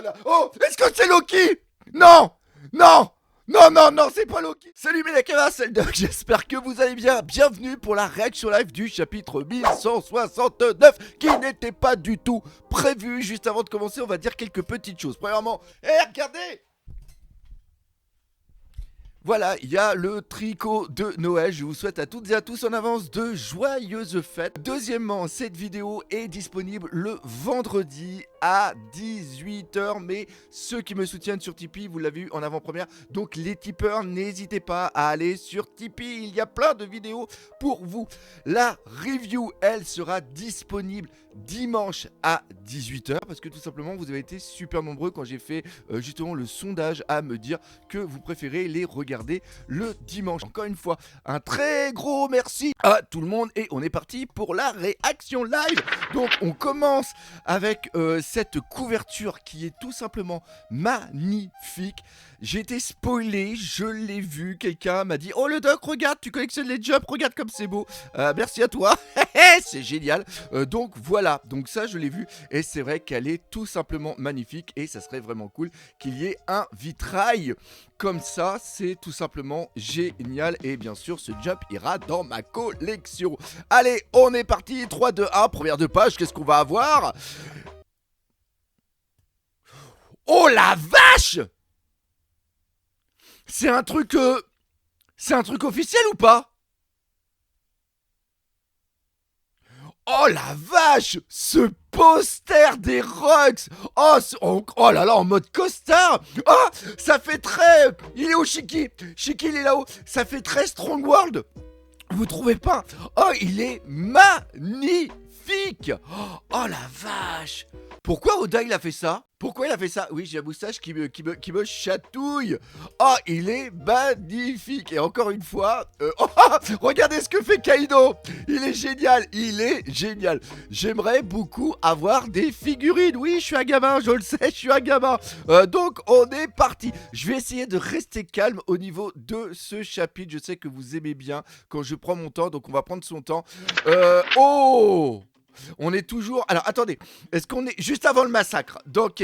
là là. Oh, est-ce que c'est Loki? Non. Non. Non, non, non, c'est pas Loki. Salut mes Nakama, c'est le Doc, j'espère que vous allez bien. Bienvenue pour la réaction live du chapitre 1169 qui n'était pas du tout prévu. Juste avant de commencer, on va dire quelques petites choses. Premièrement, regardez. Voilà, il y a le tricot de Noël. Je vous souhaite à toutes et à tous en avance de joyeuses fêtes. Deuxièmement, cette vidéo est disponible le vendredi à 18h. Mais ceux qui me soutiennent sur Tipeee, vous l'avez vu en avant-première. Donc les tipeurs, n'hésitez pas à aller sur Tipeee. Il y a plein de vidéos pour vous. La review, elle sera disponible dimanche à 18h. Parce que tout simplement, vous avez été super nombreux quand j'ai fait justement le sondage à me dire que vous préférez les regarder le dimanche. Encore une fois, un très gros merci à tout le monde et on est parti pour la réaction live. Donc on commence avec cette couverture qui est tout simplement magnifique. J'ai été spoilé, je l'ai vu, quelqu'un m'a dit: oh le doc, regarde, tu collectionnes les jumps, regarde comme c'est beau. Merci à toi, c'est génial. Donc voilà, donc ça je l'ai vu et c'est vrai qu'elle est tout simplement magnifique et ça serait vraiment cool qu'il y ait un vitrail comme ça, c'est tout simplement génial. Et bien sûr, ce jump ira dans ma collection. Allez, on est parti. 3, 2, 1, première de page. Qu'est-ce qu'on va avoir? Oh la vache! C'est un truc... C'est un truc officiel ou pas? Oh la vache! Ce poster des Rocks! Oh là là, en mode costard! Oh, ça fait très... Il est où Shiki? Shiki, il est là-haut. Ça fait très Strong World. Vous trouvez pas? Oh, il est magnifique! Oh la vache! Pourquoi Oda il a fait ça? Pourquoi il a fait ça? Oui, j'ai un moustache qui me chatouille. Oh, il est magnifique. Et encore une fois, regardez ce que fait Kaido. Il est génial, il est génial. J'aimerais beaucoup avoir des figurines. Oui, je suis un gamin, je le sais, je suis un gamin. Donc, on est parti. Je vais essayer de rester calme au niveau de ce chapitre. Je sais que vous aimez bien quand je prends mon temps, donc on va prendre son temps. Oh! On est toujours... Alors, attendez. Est-ce qu'on est juste avant le massacre? Donc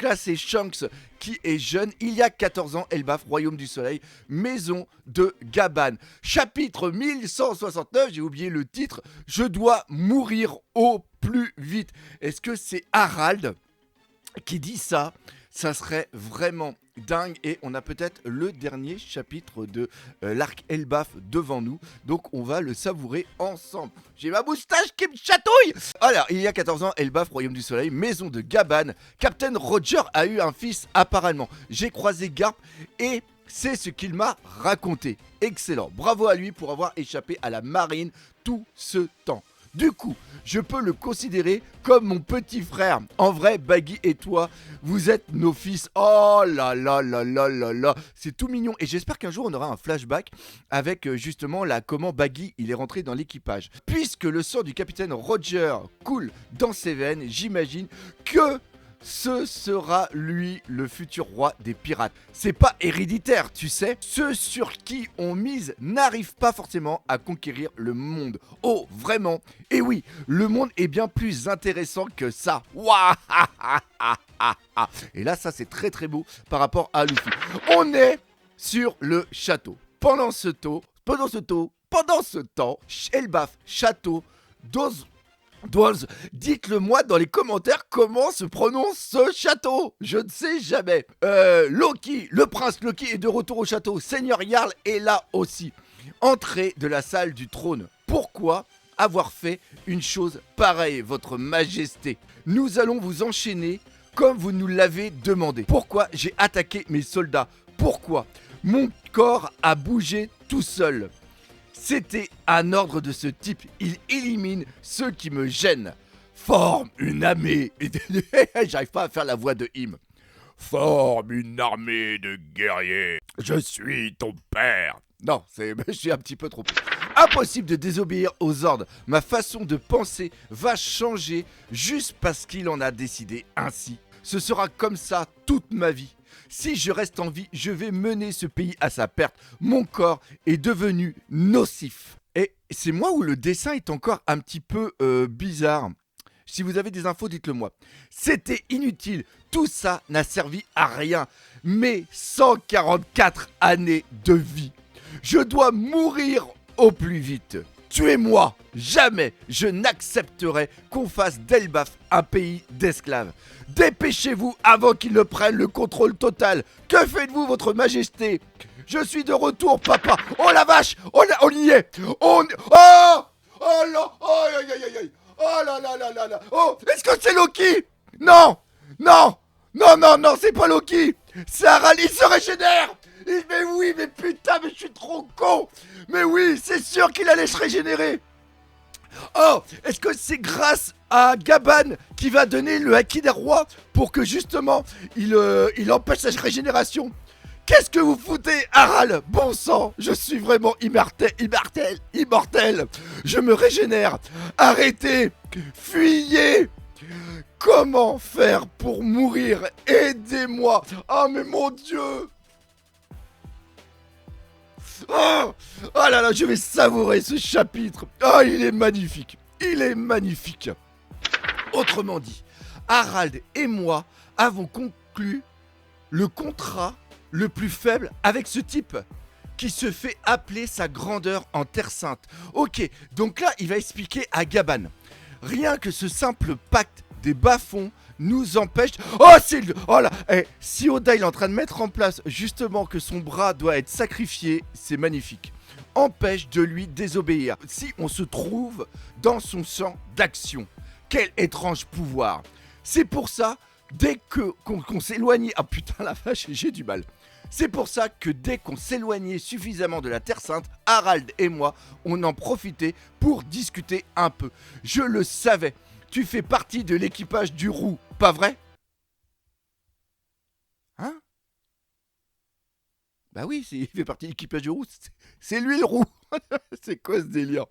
là, c'est Shanks qui est jeune. Il y a 14 ans, Elbaf, Royaume du Soleil, maison de Gaban. Chapitre 1169, j'ai oublié le titre. Je dois mourir au plus vite. Est-ce que c'est Harald qui dit ça? Ça serait vraiment dingue. Et on a peut-être le dernier chapitre de l'arc Elbaf devant nous. Donc on va le savourer ensemble. J'ai ma moustache qui me chatouille. Alors, il y a 14 ans, Elbaf, Royaume du Soleil, maison de Gaban. Captain Roger a eu un fils apparemment. J'ai croisé Garp et c'est ce qu'il m'a raconté. Excellent. Bravo à lui pour avoir échappé à la marine tout ce temps. Du coup, je peux le considérer comme mon petit frère. En vrai, Baggy et toi, vous êtes nos fils. Oh là là là là là là. C'est tout mignon. Et j'espère qu'un jour, on aura un flashback avec justement comment Baggy, il est rentré dans l'équipage. Puisque le sang du capitaine Roger coule dans ses veines, j'imagine que ce sera lui le futur roi des pirates. C'est pas héréditaire, tu sais. Ceux sur qui on mise n'arrivent pas forcément à conquérir le monde. Oh, vraiment? Et oui, le monde est bien plus intéressant que ça. Waouh! Et là, ça c'est très très beau par rapport à Luffy. On est sur le château. Pendant ce temps, Elbaf, château, Dwalls, dites-le moi dans les commentaires comment se prononce ce château. Je ne sais jamais. Loki, le prince Loki est de retour au château. Seigneur Jarl est là aussi. Entrée de la salle du trône. Pourquoi avoir fait une chose pareille, votre majesté? Nous allons vous enchaîner comme vous nous l'avez demandé. Pourquoi j'ai attaqué mes soldats? Pourquoi mon corps a bougé tout seul? C'était un ordre de ce type. Il élimine ceux qui me gênent. Forme une armée. J'arrive pas à faire la voix de him. Forme une armée de guerriers. Je suis ton père. Non, je suis un petit peu trop... Impossible de désobéir aux ordres. Ma façon de penser va changer juste parce qu'il en a décidé ainsi. Ce sera comme ça toute ma vie. Si je reste en vie, je vais mener ce pays à sa perte. Mon corps est devenu nocif. Et c'est moi où le dessin est encore un petit peu bizarre. Si vous avez des infos, dites-le moi. C'était inutile. Tout ça n'a servi à rien. Mes 144 années de vie. Je dois mourir au plus vite. Tuez-moi. Jamais je n'accepterai qu'on fasse d'Elbaf un pays d'esclaves. Dépêchez-vous avant qu'ils ne prennent le contrôle total. Que faites-vous, votre majesté? Je suis de retour, papa. Oh la vache. On y est. Oh là. Oh aïe aïe aïe aïe. Oh là là là là là. Oh, est-ce que c'est Loki? Non. Non. Non, non, non, c'est pas Loki. C'est Harald, il se régénère. Mais oui, mais putain, mais je suis trop con. Mais oui, c'est sûr qu'il allait se régénérer. Oh, est-ce que c'est grâce à Gaban qui va donner le Haki des rois pour que justement il empêche sa régénération? Qu'est-ce que vous foutez, Harald? Bon sang, je suis vraiment immortel. Je me régénère. Arrêtez. Fuyez. Comment faire pour mourir? Aidez-moi. Oh mais mon Dieu. Oh là là, je vais savourer ce chapitre. Oh, il est magnifique. Il est magnifique. Autrement dit, Harald et moi avons conclu le contrat le plus faible avec ce type qui se fait appeler sa grandeur en Terre Sainte. Ok, donc là, il va expliquer à Gaban. Rien que ce simple pacte des bas-fonds nous empêche... Oh là. Si Oda il est en train de mettre en place justement que son bras doit être sacrifié, c'est magnifique. Empêche de lui désobéir. Si on se trouve dans son champ d'action. Quel étrange pouvoir. C'est pour ça, dès qu'on s'éloignait... Ah putain la vache, j'ai du mal. C'est pour ça que dès qu'on s'éloignait suffisamment de la Terre Sainte, Harald et moi, on en profitait pour discuter un peu. Je le savais. Tu fais partie de l'équipage du roux, pas vrai? Hein? Bah oui, il fait partie de l'équipage du roux, c'est lui le roux. C'est quoi ce délire?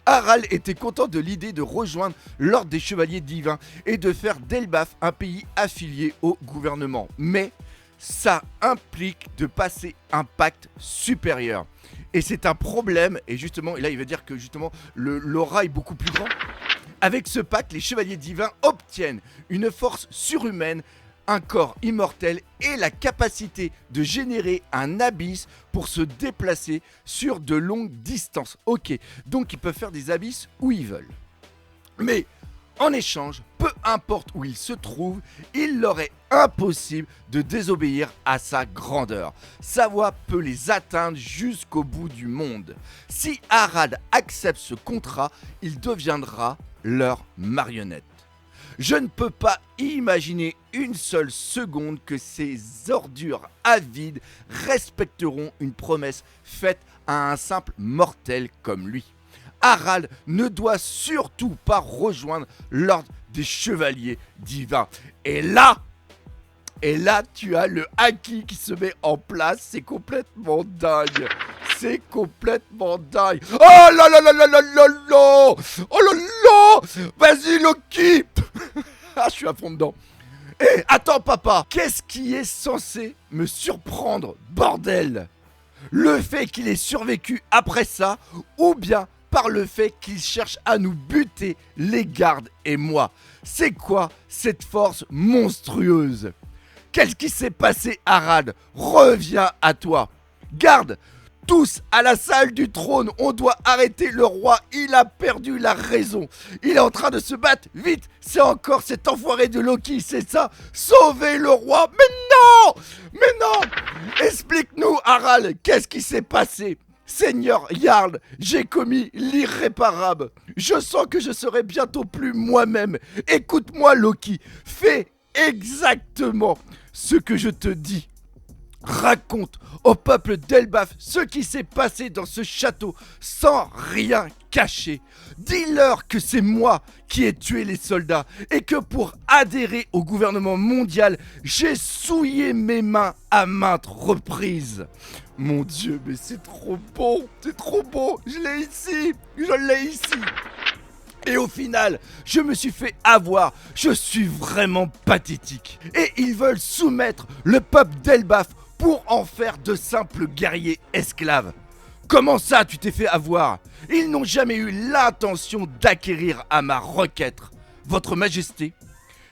Harald était content de l'idée de rejoindre l'ordre des chevaliers divins et de faire d'Elbaf un pays affilié au gouvernement. Mais ça implique de passer un pacte supérieur. Et c'est un problème, et justement, et là il veut dire que justement l'aura est beaucoup plus grand. Avec ce pacte, les chevaliers divins obtiennent une force surhumaine, un corps immortel et la capacité de générer un abysse pour se déplacer sur de longues distances. Ok, donc ils peuvent faire des abysses où ils veulent. Mais en échange, peu importe où ils se trouvent, il leur est impossible de désobéir à sa grandeur. Sa voix peut les atteindre jusqu'au bout du monde. Si Harald accepte ce contrat, il deviendra leur marionnette. Je ne peux pas imaginer une seule seconde que ces ordures avides respecteront une promesse faite à un simple mortel comme lui. Harald ne doit surtout pas rejoindre l'ordre des chevaliers divins. Et là, tu as le haki qui se met en place. C'est complètement dingue. C'est complètement dingue. Oh là là là là là là là. Oh là là. Vas-y Loki. Ah, je suis à fond dedans. Eh, attends papa. Qu'est-ce qui est censé me surprendre, bordel? Le fait qu'il ait survécu après ça, ou bien par le fait qu'il cherche à nous buter, les gardes et moi? C'est quoi cette force monstrueuse? Qu'est-ce qui s'est passé, Harald? Reviens à toi. Garde, tous à la salle du trône. On doit arrêter le roi. Il a perdu la raison. Il est en train de se battre. Vite, c'est encore cet enfoiré de Loki, c'est ça? Sauvez le roi. Mais non! Mais non! Explique-nous, Harald, qu'est-ce qui s'est passé? Seigneur Jarl, j'ai commis l'irréparable. Je sens que je serai bientôt plus moi-même. Écoute-moi, Loki. Fais exactement ce que je te dis. Raconte au peuple d'Elbaf ce qui s'est passé dans ce château sans rien cacher. Dis-leur que c'est moi qui ai tué les soldats et que pour adhérer au gouvernement mondial, j'ai souillé mes mains à maintes reprises. Mon Dieu, mais c'est trop beau, c'est trop beau. Je l'ai ici. Et au final, je me suis fait avoir. Je suis vraiment pathétique. Et ils veulent soumettre le peuple d'Elbaf pour en faire de simples guerriers esclaves. Comment ça, tu t'es fait avoir? Ils n'ont jamais eu l'intention d'acquérir à ma requête. Votre Majesté,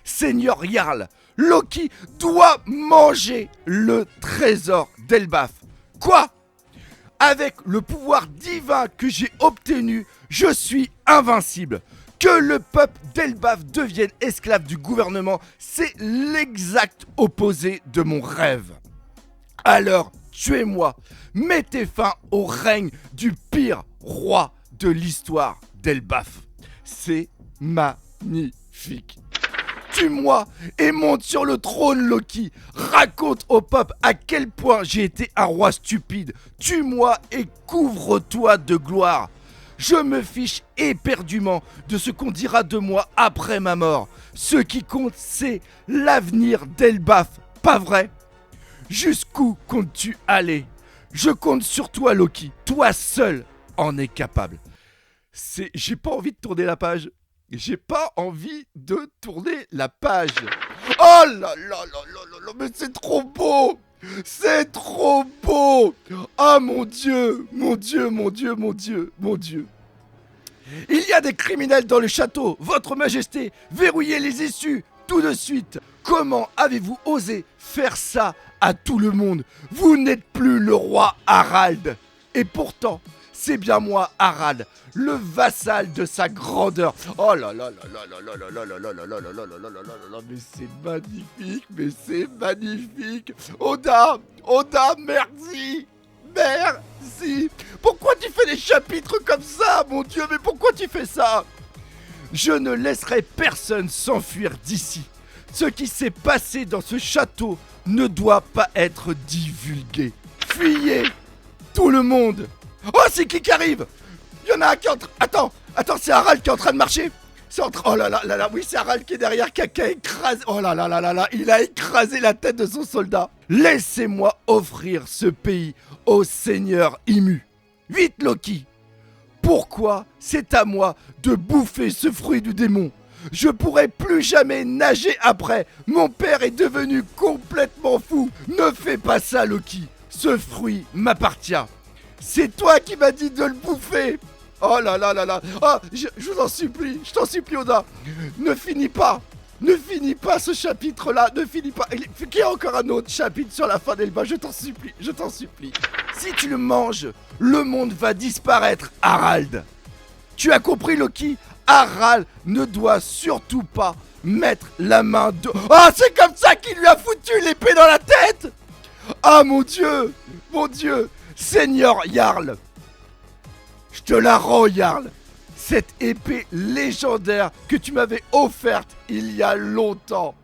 Seigneur Jarl, Loki doit manger le trésor d'Elbaf. Quoi ? Avec le pouvoir divin que j'ai obtenu, je suis invincible. Que le peuple d'Elbaf devienne esclave du gouvernement, c'est l'exact opposé de mon rêve. Alors, tuez-moi, mettez fin au règne du pire roi de l'histoire d'Elbaf. C'est magnifique. Tue-moi et monte sur le trône, Loki. Raconte au peuple à quel point j'ai été un roi stupide. Tue-moi et couvre-toi de gloire. Je me fiche éperdument de ce qu'on dira de moi après ma mort. Ce qui compte, c'est l'avenir d'Elbaf, pas vrai ? Jusqu'où comptes-tu aller ? Je compte sur toi, Loki. Toi seul en es capable. J'ai pas envie de tourner la page. J'ai pas envie de tourner la page. Oh là là là là là, mais c'est trop beau. C'est trop beau. Ah mon Dieu, mon Dieu, mon Dieu, mon Dieu, mon Dieu. Il y a des criminels dans le château. Votre Majesté, verrouillez les issues tout de suite. Comment avez-vous osé faire ça à tout le monde ? Vous n'êtes plus le roi Harald. Et pourtant, c'est bien moi, Harald, le vassal de sa grandeur. Oh là là là là là là là là là là là là là là là là là là, mais c'est magnifique, mais c'est magnifique. Oda, Oda, merci, merci. Pourquoi tu fais des chapitres comme ça, mon Dieu, mais pourquoi tu fais ça ? Je ne laisserai personne s'enfuir d'ici. Ce qui s'est passé dans ce château ne doit pas être divulgué. Fuyez, tout le monde. Oh, c'est qui arrive ? Il y en a un qui est en train... Attends, c'est Harald qui est en train de marcher. Oh là là là là, oui, c'est Harald qui est derrière, qui a écrasé... Oh là là là là là, il a écrasé la tête de son soldat. Laissez-moi offrir ce pays au seigneur Imu. Vite, Loki. Pourquoi c'est à moi de bouffer ce fruit du démon ? Je pourrai plus jamais nager après. Mon père est devenu complètement fou. Ne fais pas ça, Loki. Ce fruit m'appartient. C'est toi qui m'as dit de le bouffer. Oh là là là là. Oh, je vous en supplie. Je t'en supplie, Oda. Ne finis pas. Ne finis pas ce chapitre-là. Ne finis pas. Il y a encore un autre chapitre sur la fin d'Elbaf. Je t'en supplie. Je t'en supplie. Si tu le manges, le monde va disparaître, Harald. Tu as compris, Loki ? Harald ne doit surtout pas mettre la main de... Oh, c'est comme ça qu'il lui a foutu l'épée dans la tête. Ah, mon Dieu. Mon Dieu. Seigneur Jarl, je te la rends, Jarl. Cette épée légendaire que tu m'avais offerte il y a longtemps.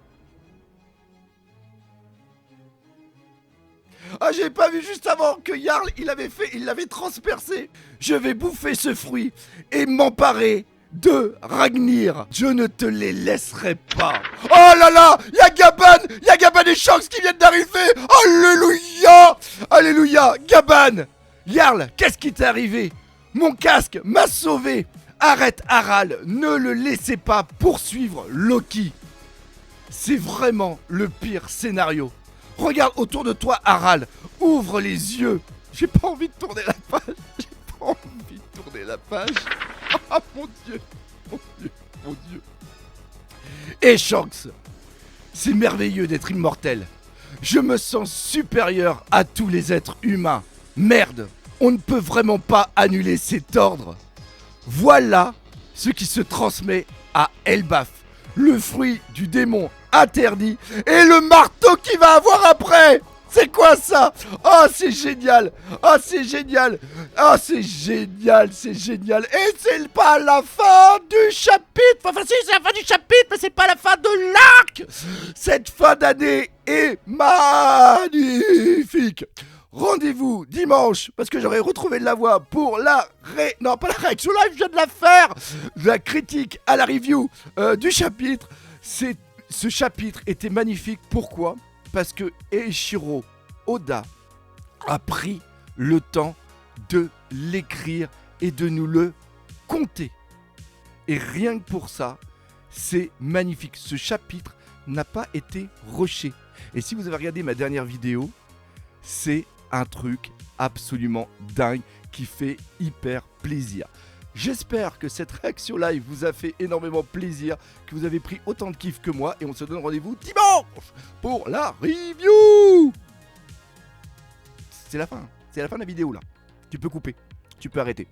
Ah, j'ai pas vu juste avant que Jarl, il l'avait transpercé. Je vais bouffer ce fruit et m'emparer de Ragnir. Je ne te les laisserai pas. Oh là là, il y a Gaban et Shanks qui viennent d'arriver. Alléluia, alléluia, Gaban. Jarl, qu'est-ce qui t'est arrivé ? Mon casque m'a sauvé. Arrête, Harald, ne le laissez pas poursuivre Loki. C'est vraiment le pire scénario. Regarde autour de toi, Harald. Ouvre les yeux. J'ai pas envie de tourner la page. J'ai pas envie de tourner la page. Ah, mon Dieu. Mon Dieu. Mon Dieu. Et Shanks, c'est merveilleux d'être immortel. Je me sens supérieur à tous les êtres humains. Merde, on ne peut vraiment pas annuler cet ordre. Voilà ce qui se transmet à Elbaf. Le fruit du démon interdit et le marteau qu'il va avoir après. C'est quoi ça ? Oh, c'est génial. Oh, c'est génial. Oh, c'est génial, c'est génial. Et c'est pas la fin du chapitre. Enfin, si, c'est la fin du chapitre, mais c'est pas la fin de l'arc. Cette fin d'année est magnifique. Rendez-vous dimanche, parce que j'aurais retrouvé de la voix pour non, pas la réaction live, je viens de la faire. La critique à la review du chapitre. Ce chapitre était magnifique. Pourquoi ? Parce que Eiichiro Oda a pris le temps de l'écrire et de nous le conter. Et rien que pour ça, c'est magnifique. Ce chapitre n'a pas été rushé. Et si vous avez regardé ma dernière vidéo, c'est un truc absolument dingue qui fait hyper plaisir. J'espère que cette réaction live vous a fait énormément plaisir, que vous avez pris autant de kiff que moi, et on se donne rendez-vous dimanche pour la review. C'est la fin de la vidéo là. Tu peux couper, tu peux arrêter.